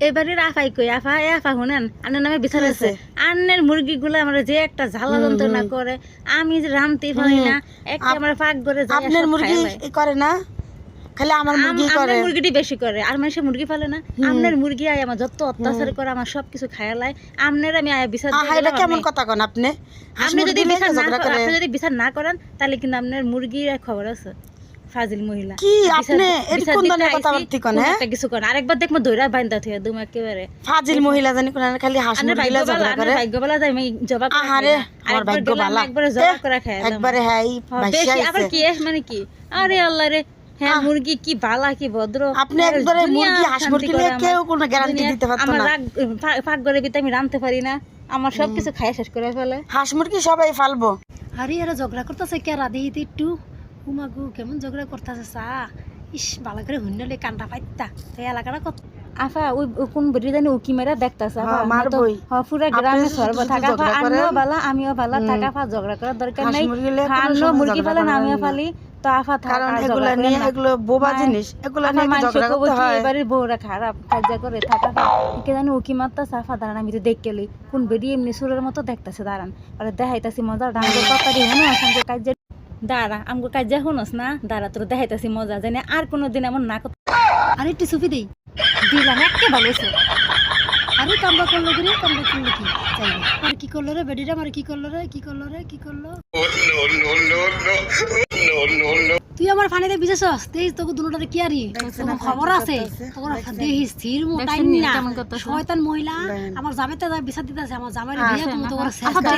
এবারে আফাই কই আফা এ আফা শুনেন আন্নের নামে বিচার আছে আন্নের মুরগিগুলো আমরা যে একটা ঝালা যন্ত্রণা করে আমি যে রামতেই পারি না একটা আমার পাক করে যায় আপনার মুরগি করে না খালি আমার মুরগি করে আমার মুরগিটি বেশি করে আর মানুষে মুরগি পালে না আমনের মুরগি আয় আমার যত অত্যাচার করে আমার সবকিছু খায়ালায় আমনের আমি আয় বিচার দিই এটা কেমন কথা কোন আপনি আপনি যদি বিচার না করেন আপনি যদি বিচার না করেন তাহলে কিন্তু আপনার মুরগির খবর আছে ফাজিল মহিলা কি আপনি এর কোন ধরনের কথা বলতে কোন হ্যাঁ একটা কিছু কোন আরেকবার দেখমু দইরা বাইন্দা থিয়া দুম একেবারে ফাজিল মহিলা জানি কোন খালি হাসি মুরগিলা ঝগড়া করে ভাগ্যবালা যাই আমি জবাব করে আরে আমার ভাগ্যবালা একবারে জবাব করে খায় একবারে হ্যাঁ বেশি আবার কি মানে কি আরে আল্লাহ রে হ্যাঁ মুরগি কি বালা কি ভদ্র আপনি একবারে মুরগি হাঁস মুরগি নিয়ে কেউ কোনো গ্যারান্টি দিতে পারতো না আমার পাক করে বিতে আমি রাঁধতে পারি না আমার সবকিছু খায় শেষ করে ফেলে হাঁস মুরগি সবাই ফালবো আরে এরা ঝগড়া করতেছে কে রাধে দিতে একটু উমাগু কেমন ঝগড়া করতেছে চা ইস ভালো করে হুন্ডলে কান্ডা পাইতা তাই এলাকাটা কত আফা ওই কোন বেরি জানি উকি মেরা দেখতাছে হ্যাঁ মারবই পুরা গ্রামে সর্ব থাকা আমিও বালা আমিও বালা থাকা ফা ঝগড়া করার দরকার নাই আনো মুরগি পালে আমিও পালি তো আফা কারণ এগুলো নিয়ে এগুলো বোবা জিনিস এগুলো নিয়ে ঝগড়া করতে হয় এবারে বউরা খারাপ কাজা করে থাকা কে জানি উকি মারতাছে আফা দাঁড়ান আমি তো দেখকেলি কোন বেরি এমনি সুরের মতো দেখতাছে দাঁড়ান আরে দেখাইতাছি মজা ডাঙ্গো পাতারি হনো সঙ্গে কাজে দাঁড়া আমগো কাজে শুনস না দাঁড়া তোর দেখাইতাছি মজা জানি আর কোনোদিন এমন না আরে একটু সুফি দেই দিলাম একে ভালো হয়েছে আরে কামড়া করলো রে কামড়া করলো কি আর কি করলো রে বেডিরা আমার কি করলো রে কি করলো রে কি করলো তুই আমার ফানিতে বিজেছস তেজ তোকে দুটোটারে কি আরি খবর আছে তোর দেহি স্থির মোটাই না শয়তান মহিলা আমার জামাইতে বিচার দিতেছে আমার জামাইরে বিয়ে তুমি তোর শেষ করে